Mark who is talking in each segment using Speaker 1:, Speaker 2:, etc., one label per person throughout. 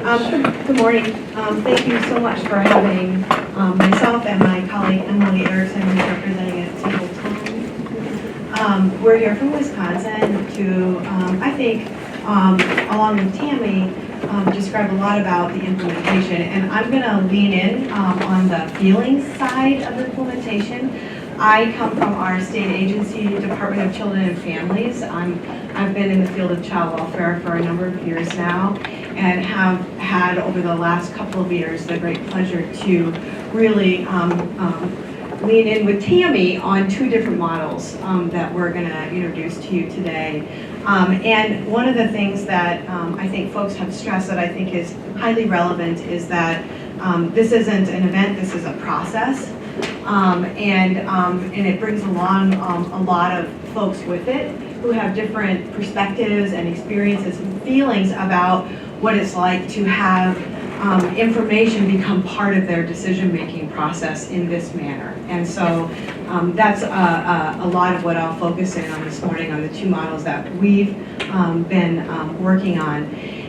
Speaker 1: Good morning. Thank you so much for having myself and my colleague Emily Erickson, who's representing at Temple Time. We're here from Wisconsin to, I think, along with Tami, describe a lot about the implementation. And I'm going to lean in on the feelings side of implementation. I come from our state agency, Department of Children and Families. I've been in the field of child welfare for a number of years now, and have had over the last couple of years the great pleasure to really lean in with Tami on two different models that we're going to introduce to you today. And one of the things that I think folks have stressed that I think is highly relevant is that this isn't an event, this is a process. And it brings along a lot of folks with it who have different perspectives and experiences and feelings about what it's like to have information become part of their decision-making process in this manner. And so that's a lot of what I'll focus in on this morning on the two models that we've been working on.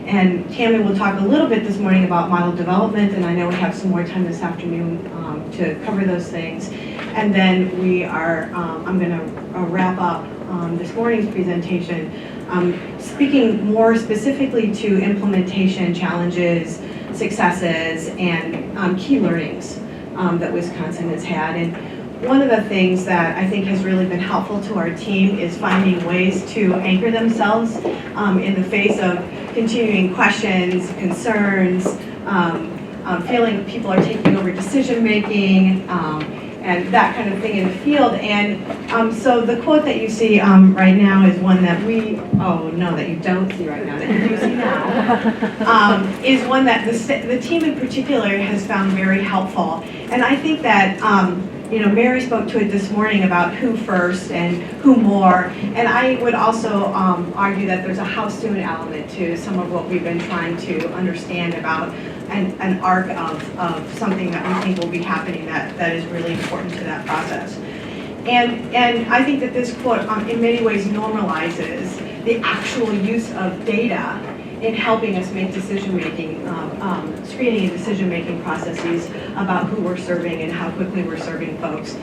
Speaker 1: And Tami will talk a little bit this morning about model development, and I know we have some more time this afternoon to cover those things. And then I'm going to wrap up this morning's presentation speaking more specifically to implementation challenges, successes, and key learnings that Wisconsin has had. And one of the things that I think has really been helpful to our team is finding ways to anchor themselves in the face of continuing questions, concerns, feeling people are taking over decision making, and that kind of thing in the field. And so the quote that you see right now is one that that you don't see right now, that you do see now, is one that the team in particular has found very helpful. And I think that Mary spoke to it this morning about who first and who more, and I would also argue that there's a how soon element to some of what we've been trying to understand about an arc of something that we think will be happening that is really important to that process. And I think that this quote in many ways normalizes the actual use of data in helping us make decision-making, screening and decision-making processes about who we're serving and how quickly we're serving folks.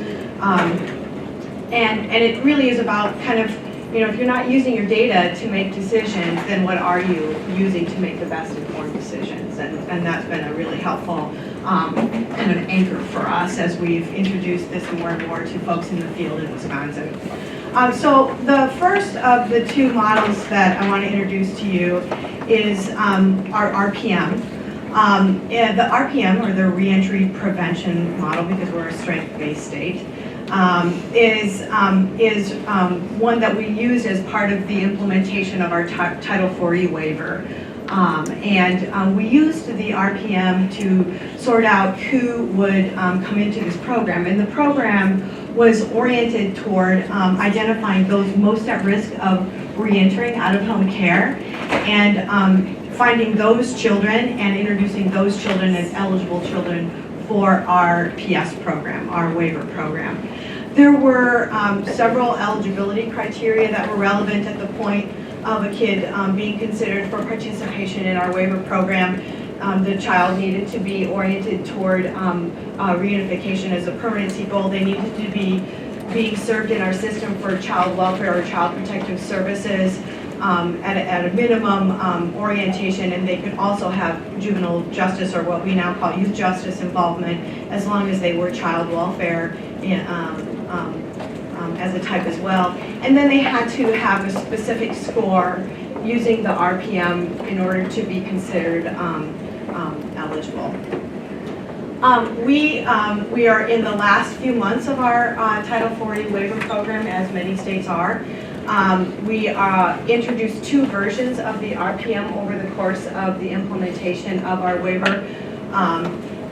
Speaker 1: And it really is about kind of, if you're not using your data to make decisions, then what are you using to make the best informed decisions? And that's been a really helpful kind of anchor for us as we've introduced this more and more to folks in the field in Wisconsin. So the first of the two models that I want to introduce to you is our RPM. The RPM, or the Reentry Prevention Model, because we're a strength-based state, is one that we used as part of the implementation of our Title 40 waiver. And we used the RPM to sort out who would come into this program. And the program was oriented toward identifying those most at risk of reentering out-of-home care and finding those children and introducing those children as eligible children for our PS program, our waiver program. There were several eligibility criteria that were relevant at the point of a kid being considered for participation in our waiver program. The child needed to be oriented toward reunification as a permanency goal. They needed to be being served in our system for child welfare or child protective services at a minimum orientation, and they could also have juvenile justice, or what we now call youth justice involvement, as long as they were child welfare as a type as well. And then they had to have a specific score using the RPM in order to be considered eligible. We are in the last few months of our Title 40 waiver program, as many states are. We introduced two versions of the RPM over the course of the implementation of our waiver.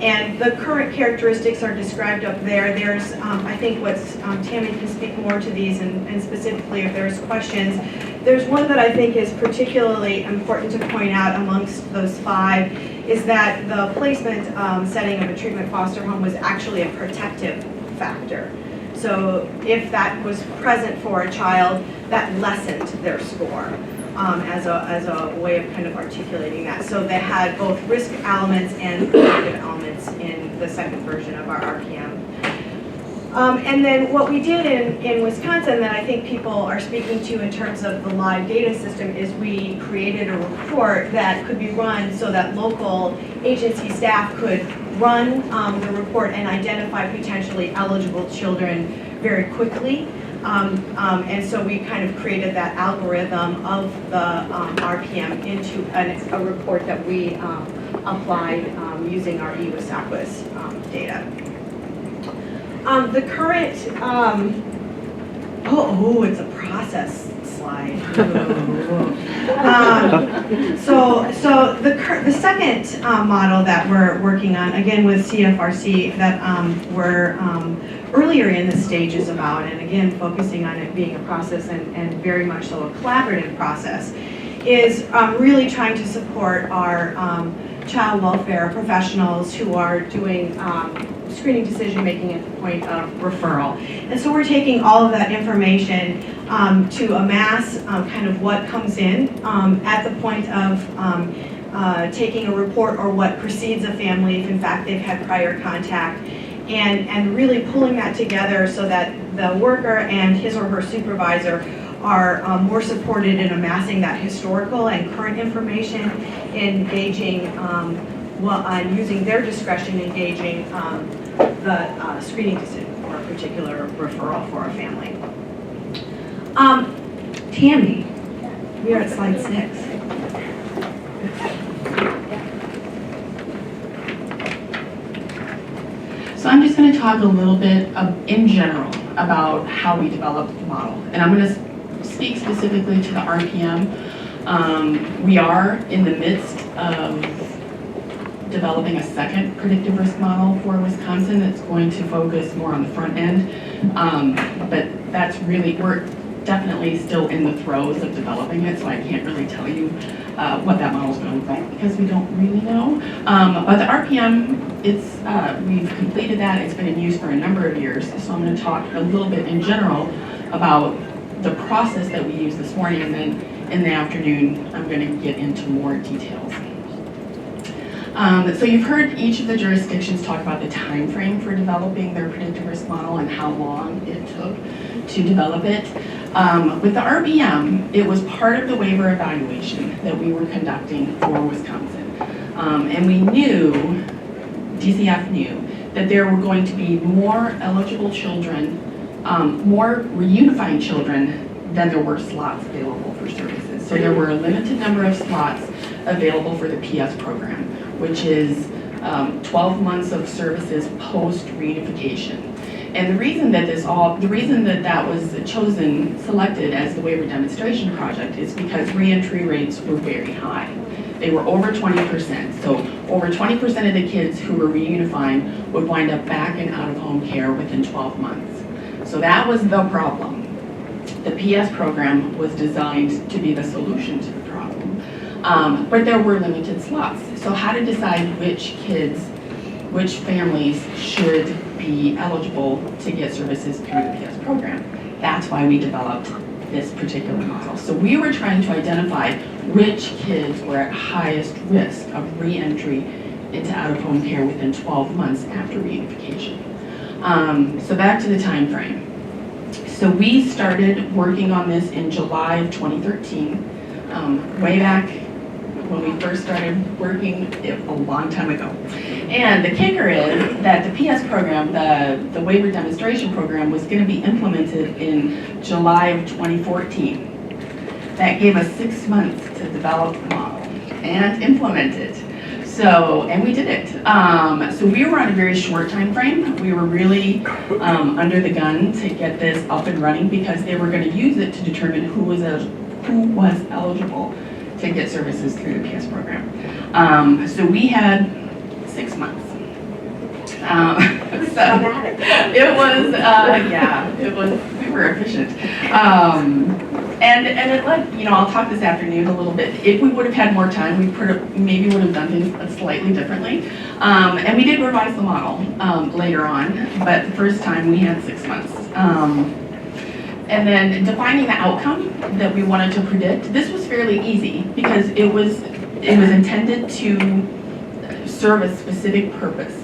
Speaker 1: And the current characteristics are described up there. There's, I think Tami can speak more to these, and specifically if there's questions. There's one that I think is particularly important to point out amongst those five, is that the placement setting of a treatment foster home was actually a protective factor. So if that was present for a child, that lessened their score. as a way of kind of articulating that. So they had both risk elements and predictive elements in the second version of our RPM. And then what we did in Wisconsin that I think people are speaking to in terms of the live data system is we created a report that could be run so that local agency staff could run the report and identify potentially eligible children very quickly. And so we kind of created that algorithm of the RPM into a report that we applied using our EWIS-AQUIS data. The current, it's a process slide. So the second model that we're working on, again with CFRC, that we're earlier in the stages about, and again focusing on it being a process and very much so a collaborative process, is really trying to support our child welfare professionals who are doing screening decision making at the point of referral. And so we're taking all of that information to amass kind of what comes in at the point of taking a report or what precedes a family if in fact they've had prior contact, and really pulling that together so that the worker and his or her supervisor are more supported in amassing that historical and current information, engaging, and using their discretion, engaging the screening decision for a particular referral for a family. Tami, we are at slide 6.
Speaker 2: So I'm just going to talk a little bit in general about how we developed the model. And I'm going to speak specifically to the RPM. We are in the midst of developing a second predictive risk model for Wisconsin that's going to focus more on the front end. But that's really, we're definitely still in the throes of developing it, so I can't really tell you what that model is going to look like because we don't really know. But the RPM, we've completed that. It's been in use for a number of years. So I'm going to talk a little bit in general about the process that we used this morning, and then in the afternoon, I'm going to get into more details. So you've heard each of the jurisdictions talk about the time frame for developing their predictive risk model and how long it took to develop it. With the RPM, it was part of the waiver evaluation that we were conducting for Wisconsin. And we knew, DCF knew, that there were going to be more eligible children, more reunifying children than there were slots available for services. So there were a limited number of slots available for the PS program, which is 12 months of services post reunification. And the reason that that was selected as the waiver demonstration project is because reentry rates were very high. They were over 20%. So over 20% of the kids who were reunifying would wind up back in out-of-home care within 12 months. So that was the problem. The PS program was designed to be the solution to the problem. But there were limited slots. So how to decide which families should be eligible to get services through the PS program. That's why we developed this particular model. So we were trying to identify which kids were at highest risk of re-entry into out-of-home care within 12 months after reunification. So back to the time frame. So we started working on this in July of 2013, way back when we first started working a long time ago. And the kicker is that the PS program, the waiver demonstration program, was going to be implemented in July of 2014. That gave us 6 months to develop the model and implement it. So, and we did it. So we were on a very short time frame. We were really under the gun to get this up and running because they were going to use it to determine who was eligible to get services through the PS program. So we had 6 months. So it was, we were efficient. And it led, I'll talk this afternoon a little bit. If we would have had more time, we maybe would have done things slightly differently. And we did revise the model later on, but the first time we had 6 months. And then defining the outcome that we wanted to predict, this was fairly easy because it was intended to serve a specific purpose.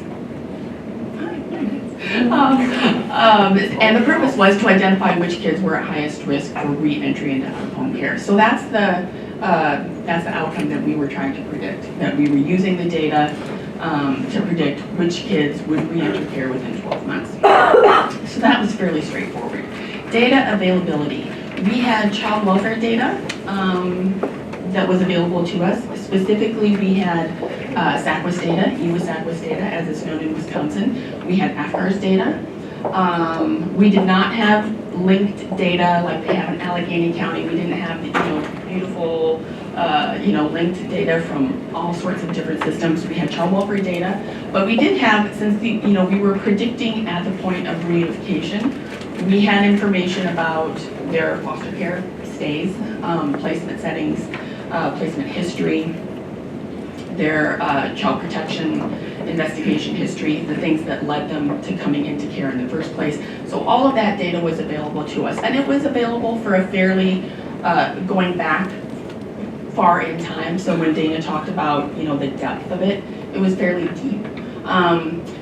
Speaker 2: And the purpose was to identify which kids were at highest risk for re-entry into home care. So that's the outcome that we were trying to predict, that we were using the data to predict which kids would re-enter care within 12 months. So that was fairly straightforward. Data availability. We had child welfare data that was available to us. Specifically, we had SACWIS data, UIUC data, as it's known in Wisconsin. We had AFCARS data. We did not have linked data like they have in Allegheny County. We didn't have the beautiful linked data from all sorts of different systems. We had child welfare data, but we did have, since we were predicting at the point of reunification, we had information about their foster care stays, placement settings, placement history, their child protection investigation history, the things that led them to coming into care in the first place. So all of that data was available to us, and it was available for a fairly, going back far in time. So when Dana talked about, the depth of it, it was fairly deep.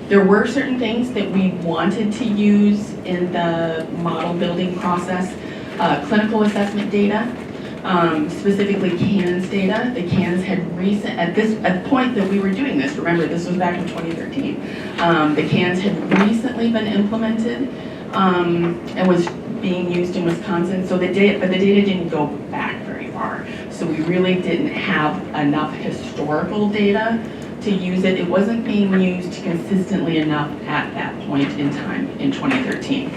Speaker 2: There were certain things that we wanted to use in the model building process. Clinical assessment data, specifically CANS data. The CANS had at the point that we were doing this, remember this was back in 2013, the CANS had recently been implemented and was being used in Wisconsin. So the data didn't go back very far. So we really didn't have enough historical data to use it. It wasn't being used consistently enough at that point in time in 2013.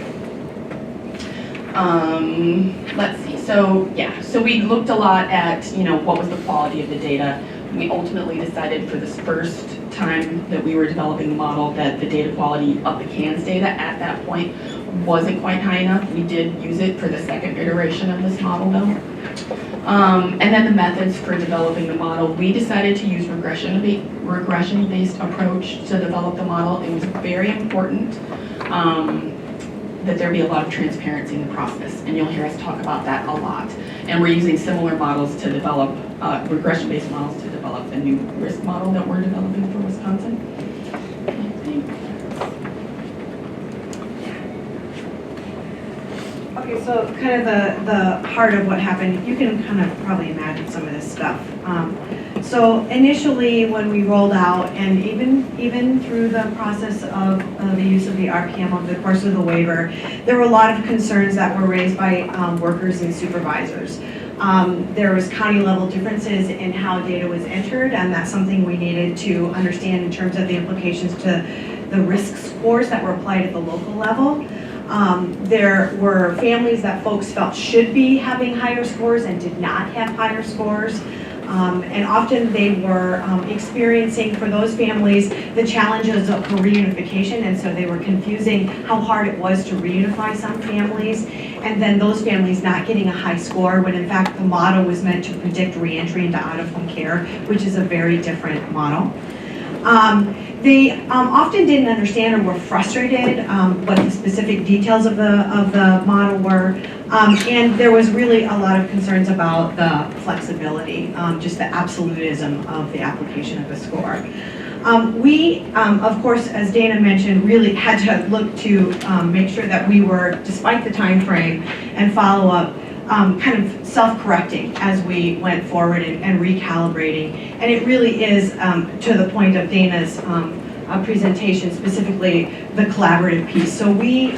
Speaker 2: Let's see, so we looked a lot at, what was the quality of the data. We ultimately decided for this first time that we were developing the model that the data quality of the CANS data at that point wasn't quite high enough. We did use it for the second iteration of this model though. And then the methods for developing the model, we decided to use regression-based approach to develop the model. It was very important that there be a lot of transparency in the process, and you'll hear us talk about that a lot. And we're using similar models to develop, regression-based models to develop the new risk model that we're developing for Wisconsin.
Speaker 1: Okay, so kind of the heart of what happened, you can kind of probably imagine some of this stuff. So initially when we rolled out, and even through the process of the use of the RPM over the course of the waiver, there were a lot of concerns that were raised by workers and supervisors. There was county level differences in how data was entered, and that's something we needed to understand in terms of the implications to the risk scores that were applied at the local level. There were families that folks felt should be having higher scores and did not have higher scores. And often they were experiencing, for those families, the challenges of reunification, and so they were confusing how hard it was to reunify some families, and then those families not getting a high score when in fact the model was meant to predict reentry into out-of-home care, which is a very different model. They often didn't understand or were frustrated what the specific details of the model were, and there was really a lot of concerns about the flexibility, just the absolutism of the application of the score. We, of course, as Dana mentioned, really had to look to make sure that we were, despite the time frame and follow-up, kind of self-correcting as we went forward and recalibrating. And it really is, to the point of Dana's presentation, specifically the collaborative piece. So we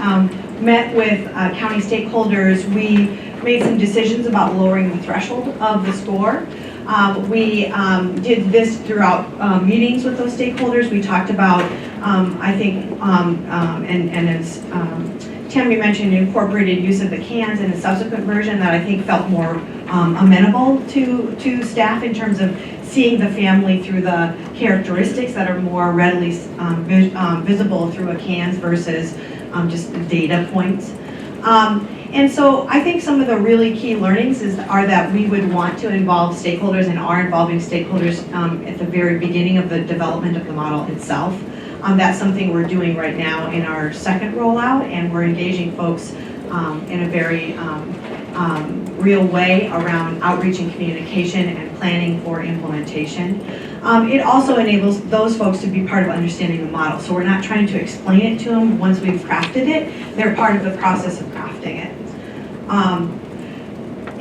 Speaker 1: met with county stakeholders. We made some decisions about lowering the threshold of the score. We did this throughout meetings with those stakeholders. We talked about, I think, and as Tami mentioned, incorporated use of the CANS in a subsequent version that I think felt more amenable to staff in terms of seeing the family through the characteristics that are more readily visible through a CANS versus just the data points. And so I think some of the really key learnings are that we would want to involve stakeholders and are involving stakeholders at the very beginning of the development of the model itself. That's something we're doing right now in our second rollout, and we're engaging folks in a very real way around outreach and communication and planning for implementation. It also enables those folks to be part of understanding the model. So we're not trying to explain it to them once we've crafted it. They're part of the process of crafting it.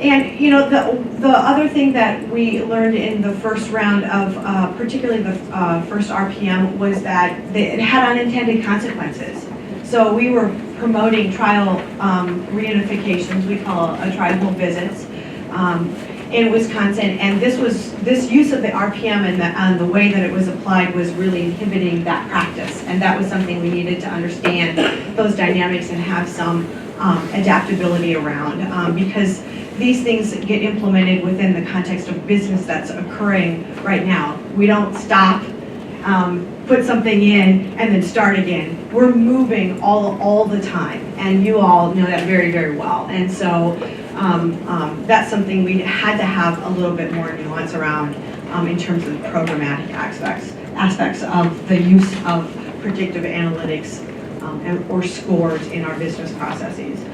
Speaker 1: And you know, the other thing that we learned in the first round of, particularly the first RPM, was that it had unintended consequences. So we were promoting trial reunifications, we call tribal visits, in Wisconsin, and this use of the RPM and the way that it was applied was really inhibiting that practice, and that was something we needed to understand those dynamics and have some adaptability around, because these things get implemented within the context of business that's occurring right now. We don't stop, put something in, and then start again. We're moving all the time, and you all know that very, very well. And so that's something we had to have a little bit more nuance around in terms of programmatic aspects of the use of predictive analytics or scores in our business processes.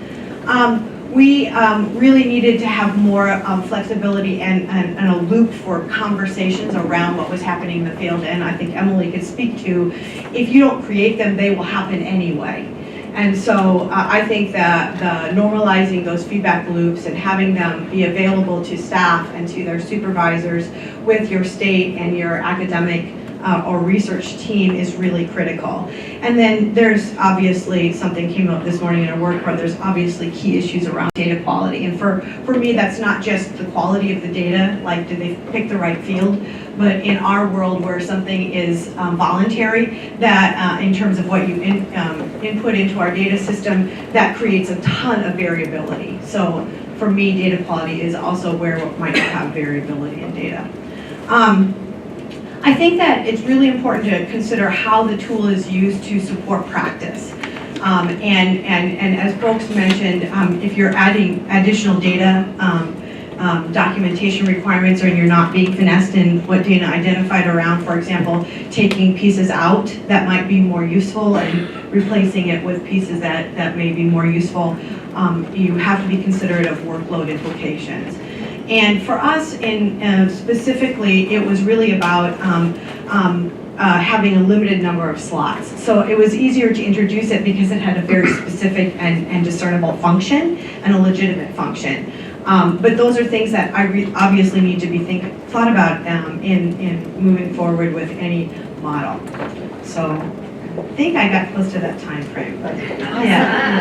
Speaker 1: We really needed to have more flexibility and a loop for conversations around what was happening in the field, and I think Emily could speak to, if you don't create them, they will happen anyway. And so I think that the normalizing those feedback loops and having them be available to staff and to their supervisors with your state and your academic or research team is really critical. And then there's obviously, something came up this morning in our work report, there's obviously key issues around data quality. And for me, that's not just the quality of the data, like did they pick the right field, but in our world where something is voluntary, that in terms of what you input into our data system, that creates a ton of variability. So for me, data quality is also where we might have variability in data. I think that it's really important to consider how the tool is used to support practice. And as folks mentioned, if you're adding additional data, documentation requirements, or you're not being finessed in what data identified around, for example, taking pieces out that might be more useful and replacing it with pieces that may be more useful, you have to be considerate of workload implications. And for us, specifically, it was really about having a limited number of slots. So it was easier to introduce it because it had a very specific and discernible function and a legitimate function. But those are things that obviously need to be thought about in moving forward with any model. So I think I got close to that time frame. But yeah.